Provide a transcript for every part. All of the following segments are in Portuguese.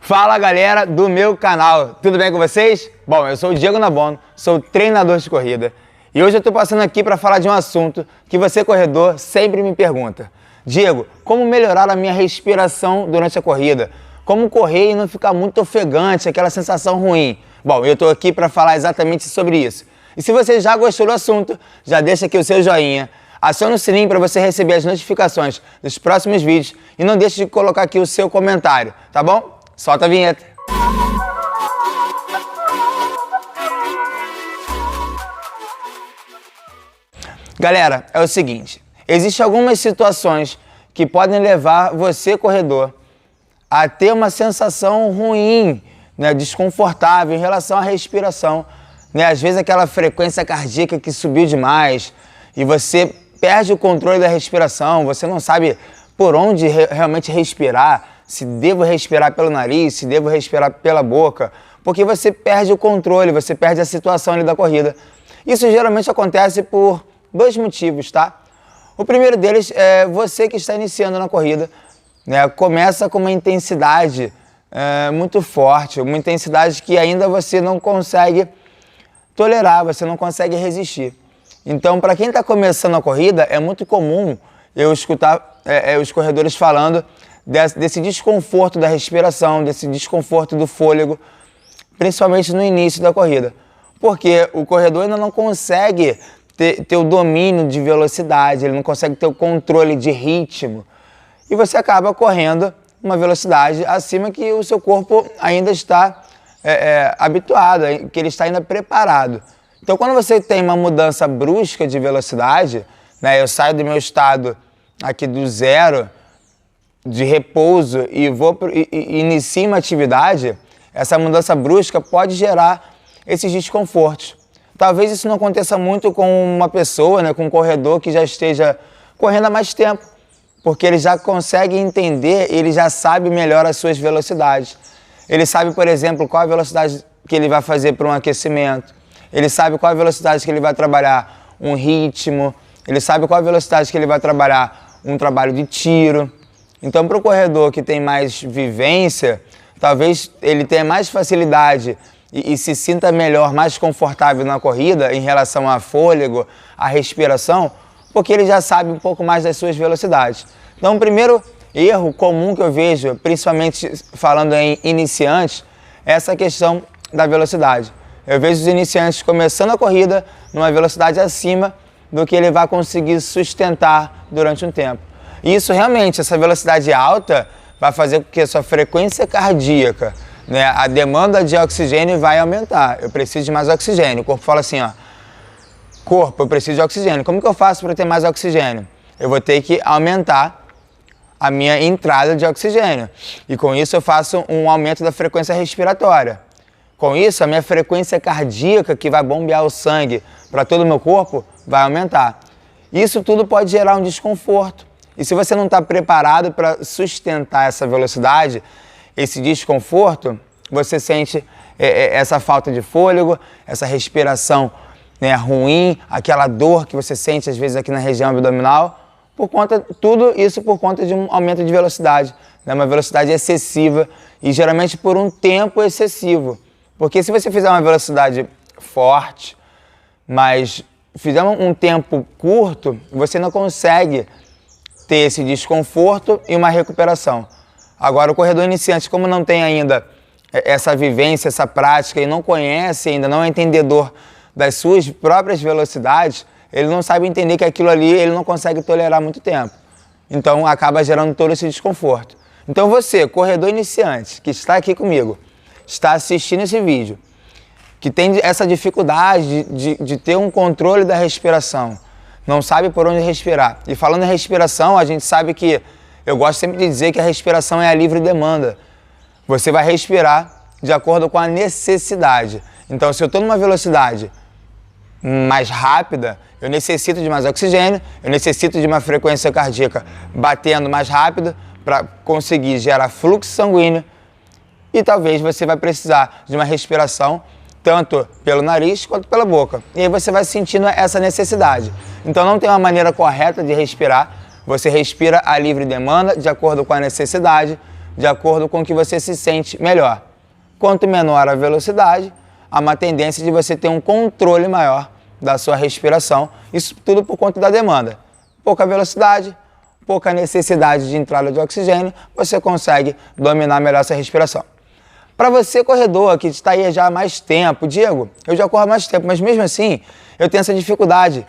Fala galera do meu canal, tudo bem com vocês? Bom, eu sou o Diego Nabono, sou treinador de corrida e hoje eu estou passando aqui para falar de um assunto que você corredor sempre me pergunta. Diego, como melhorar a minha respiração durante a corrida? Como correr e não ficar muito ofegante, aquela sensação ruim? Bom, eu estou aqui para falar exatamente sobre isso. E se você já gostou do assunto, já deixa aqui o seu joinha, aciona o sininho para você receber as notificações dos próximos vídeos e não deixe de colocar aqui o seu comentário, tá bom? Solta a vinheta. Galera, é o seguinte, existem algumas situações que podem levar você, corredor, a ter uma sensação ruim, né, desconfortável em relação à respiração, né? Às vezes aquela frequência cardíaca que subiu demais e você perde o controle da respiração, você não sabe por onde realmente respirar, se devo respirar pelo nariz, se devo respirar pela boca, porque você perde o controle, você perde a situação ali da corrida. Isso geralmente acontece por dois motivos, tá? O primeiro deles é você que está iniciando na corrida, né? Começa com uma intensidade muito forte, uma intensidade que ainda você não consegue tolerar, você não consegue resistir. Então, para quem está começando a corrida, é muito comum eu escutar os corredores falando desse desconforto da respiração, desse desconforto do fôlego, principalmente no início da corrida. Porque o corredor ainda não consegue ter o domínio de velocidade, ele não consegue ter o controle de ritmo. E você acaba correndo uma velocidade acima que o seu corpo ainda está habituado, que ele está ainda preparado. Então, quando você tem uma mudança brusca de velocidade, né, eu saio do meu estado aqui do zero, de repouso e inicio uma atividade, essa mudança brusca pode gerar esses desconfortos. Talvez isso não aconteça muito com uma pessoa, né, com um corredor que já esteja correndo há mais tempo, porque ele já consegue entender, ele já sabe melhor as suas velocidades. Ele sabe, por exemplo, qual a velocidade que ele vai fazer para um aquecimento, ele sabe qual a velocidade que ele vai trabalhar um ritmo, ele sabe qual a velocidade que ele vai trabalhar um trabalho de tiro. Então, para o corredor que tem mais vivência, talvez ele tenha mais facilidade e se sinta melhor, mais confortável na corrida em relação a fôlego, a respiração, porque ele já sabe um pouco mais das suas velocidades. Então, o primeiro erro comum que eu vejo, principalmente falando em iniciantes, é essa questão da velocidade. Eu vejo os iniciantes começando a corrida numa velocidade acima do que ele vai conseguir sustentar durante um tempo. E isso realmente, essa velocidade alta, vai fazer com que a sua frequência cardíaca, né, a demanda de oxigênio vai aumentar. Eu preciso de mais oxigênio. O corpo fala assim, ó, corpo, eu preciso de oxigênio. Como que eu faço para ter mais oxigênio? Eu vou ter que aumentar a minha entrada de oxigênio. E com isso eu faço um aumento da frequência respiratória. Com isso, a minha frequência cardíaca, que vai bombear o sangue para todo o meu corpo, vai aumentar. Isso tudo pode gerar um desconforto. E se você não está preparado para sustentar essa velocidade, esse desconforto, você sente essa falta de fôlego, essa respiração, né, ruim, aquela dor que você sente às vezes aqui na região abdominal, tudo isso por conta de um aumento de velocidade, né, uma velocidade excessiva e geralmente por um tempo excessivo. Porque se você fizer uma velocidade forte, mas fizer um tempo curto, você não consegue ter esse desconforto e uma recuperação. Agora, o corredor iniciante, como não tem ainda essa vivência, essa prática e não conhece ainda, não é entendedor das suas próprias velocidades, ele não sabe entender que aquilo ali ele não consegue tolerar muito tempo. Então, acaba gerando todo esse desconforto. Então, você, corredor iniciante, que está aqui comigo, está assistindo esse vídeo, que tem essa dificuldade de ter um controle da respiração, não sabe por onde respirar. E falando em respiração, a gente sabe que, eu gosto sempre de dizer que a respiração é a livre demanda. Você vai respirar de acordo com a necessidade. Então, se eu estou numa velocidade mais rápida, eu necessito de mais oxigênio, eu necessito de uma frequência cardíaca batendo mais rápido para conseguir gerar fluxo sanguíneo e talvez você vai precisar de uma respiração tanto pelo nariz quanto pela boca. E aí você vai sentindo essa necessidade. Então não tem uma maneira correta de respirar. Você respira a livre demanda, de acordo com a necessidade, de acordo com o que você se sente melhor. Quanto menor a velocidade, há uma tendência de você ter um controle maior da sua respiração. Isso tudo por conta da demanda. Pouca velocidade, pouca necessidade de entrada de oxigênio, você consegue dominar melhor essa respiração. Para você, corredor, que está aí já há mais tempo, Diego, eu já corro há mais tempo, mas mesmo assim eu tenho essa dificuldade,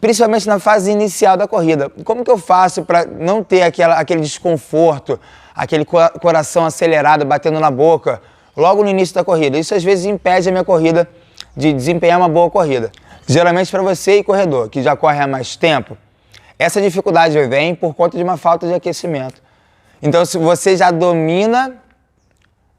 principalmente na fase inicial da corrida. Como que eu faço para não ter aquele desconforto, aquele coração acelerado, batendo na boca, logo no início da corrida? Isso às vezes impede a minha corrida de desempenhar uma boa corrida. Geralmente para você e corredor, que já corre há mais tempo, essa dificuldade vem por conta de uma falta de aquecimento. Então, se você já domina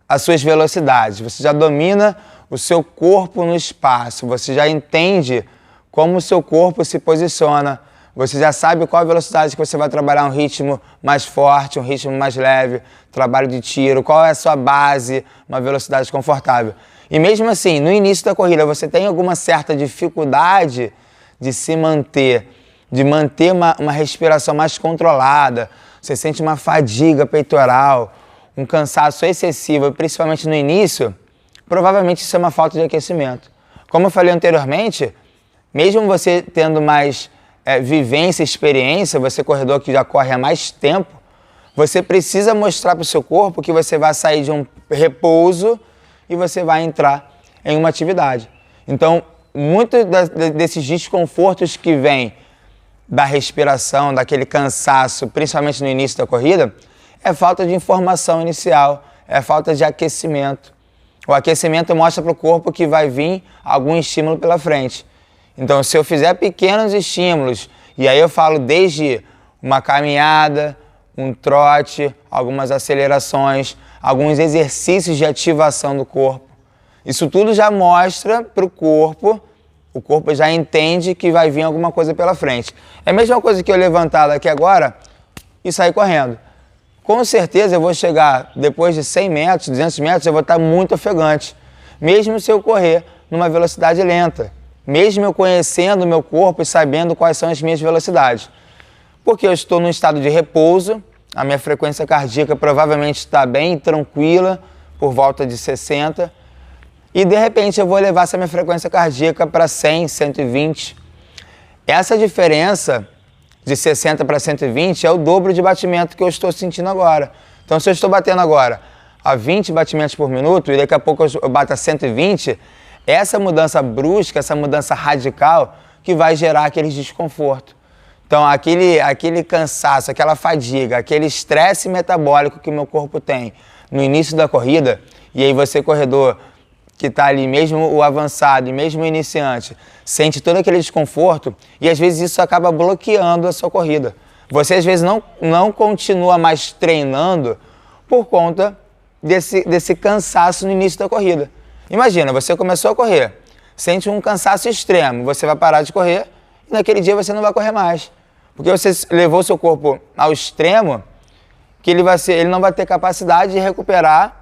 as suas velocidades, você já domina o seu corpo no espaço, você já entende como o seu corpo se posiciona, você já sabe qual a velocidade que você vai trabalhar, um ritmo mais forte, um ritmo mais leve, trabalho de tiro, qual é a sua base, uma velocidade confortável. E mesmo assim, no início da corrida, você tem alguma certa dificuldade de se manter, de manter uma respiração mais controlada, você sente uma fadiga peitoral, um cansaço excessivo, principalmente no início, provavelmente isso é uma falta de aquecimento. Como eu falei anteriormente, mesmo você tendo mais vivência, experiência, você corredor que já corre há mais tempo, você precisa mostrar para o seu corpo que você vai sair de um repouso e você vai entrar em uma atividade. Então, muitos desses desconfortos que vêm da respiração, daquele cansaço, principalmente no início da corrida, é falta de informação inicial, é falta de aquecimento. O aquecimento mostra para o corpo que vai vir algum estímulo pela frente. Então, se eu fizer pequenos estímulos, e aí eu falo desde uma caminhada, um trote, algumas acelerações, alguns exercícios de ativação do corpo, isso tudo já mostra para o corpo já entende que vai vir alguma coisa pela frente. É a mesma coisa que eu levantar daqui agora e sair correndo. Com certeza eu vou chegar, depois de 100 metros, 200 metros, eu vou estar muito ofegante. Mesmo se eu correr numa velocidade lenta. Mesmo eu conhecendo o meu corpo e sabendo quais são as minhas velocidades. Porque eu estou num estado de repouso, a minha frequência cardíaca provavelmente está bem tranquila, por volta de 60. E de repente eu vou levar essa minha frequência cardíaca para 100, 120. Essa diferença de 60 para 120 é o dobro de batimento que eu estou sentindo agora. Então, se eu estou batendo agora a 20 batimentos por minuto e daqui a pouco eu bato a 120, essa mudança brusca, essa mudança radical que vai gerar aquele desconforto. Então, aquele cansaço, aquela fadiga, aquele estresse metabólico que o meu corpo tem no início da corrida, e aí você, corredor, que está ali, mesmo o avançado e mesmo o iniciante, sente todo aquele desconforto e às vezes isso acaba bloqueando a sua corrida. Você às vezes não continua mais treinando por conta desse cansaço no início da corrida. Imagina, você começou a correr, sente um cansaço extremo, você vai parar de correr e naquele dia você não vai correr mais. Porque você levou seu corpo ao extremo que ele não vai ter capacidade de recuperar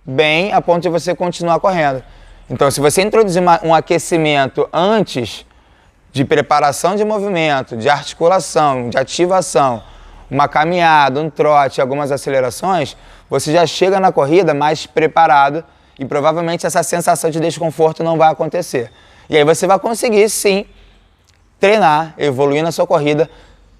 bem a ponto de você continuar correndo. Então, se você introduzir um aquecimento antes de preparação de movimento, de articulação, de ativação, uma caminhada, um trote, algumas acelerações, você já chega na corrida mais preparado e provavelmente essa sensação de desconforto não vai acontecer. E aí você vai conseguir, sim, treinar, evoluir na sua corrida,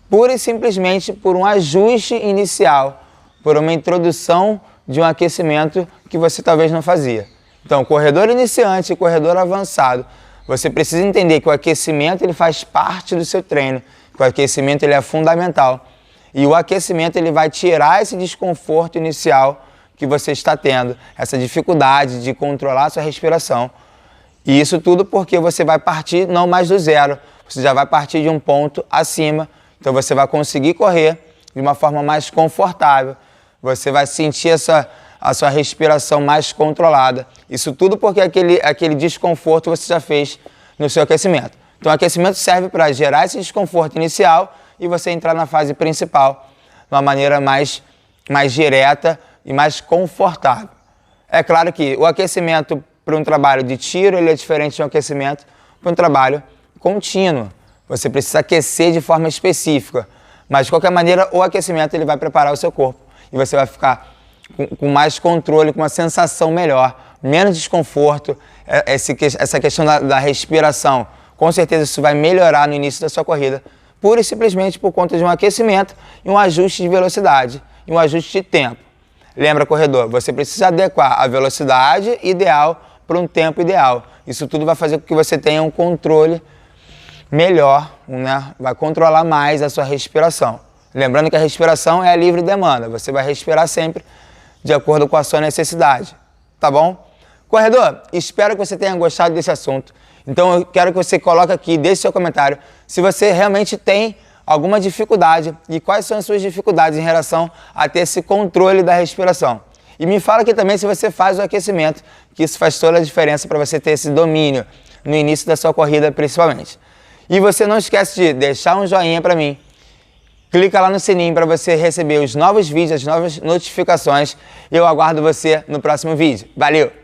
pura e simplesmente por um ajuste inicial, por uma introdução de um aquecimento que você talvez não fazia. Então, corredor iniciante e corredor avançado, você precisa entender que o aquecimento ele faz parte do seu treino, que o aquecimento ele é fundamental. E o aquecimento ele vai tirar esse desconforto inicial que você está tendo, essa dificuldade de controlar a sua respiração. E isso tudo porque você vai partir não mais do zero, você já vai partir de um ponto acima, então você vai conseguir correr de uma forma mais confortável. Você vai sentir a sua respiração mais controlada. Isso tudo porque aquele desconforto você já fez no seu aquecimento. Então, o aquecimento serve para gerar esse desconforto inicial e você entrar na fase principal de uma maneira mais direta e mais confortável. É claro que o aquecimento para um trabalho de tiro ele é diferente de um aquecimento para um trabalho contínuo. Você precisa aquecer de forma específica. Mas, de qualquer maneira, o aquecimento ele vai preparar o seu corpo. e você vai ficar com mais controle, com uma sensação melhor, menos desconforto. Essa questão da respiração, com certeza isso vai melhorar no início da sua corrida, pura e simplesmente por conta de um aquecimento e um ajuste de velocidade e um ajuste de tempo. Lembra, corredor, você precisa adequar a velocidade ideal para um tempo ideal. Isso tudo vai fazer com que você tenha um controle melhor, né? Vai controlar mais a sua respiração. Lembrando que a respiração é a livre demanda, você vai respirar sempre de acordo com a sua necessidade, tá bom? Corredor, espero que você tenha gostado desse assunto. Então eu quero que você coloque aqui, deixe seu comentário, se você realmente tem alguma dificuldade e quais são as suas dificuldades em relação a ter esse controle da respiração. E me fala aqui também se você faz o aquecimento, que isso faz toda a diferença para você ter esse domínio no início da sua corrida principalmente. E você não esquece de deixar um joinha para mim. Clica lá no sininho para você receber os novos vídeos, as novas notificações. Eu aguardo você no próximo vídeo. Valeu!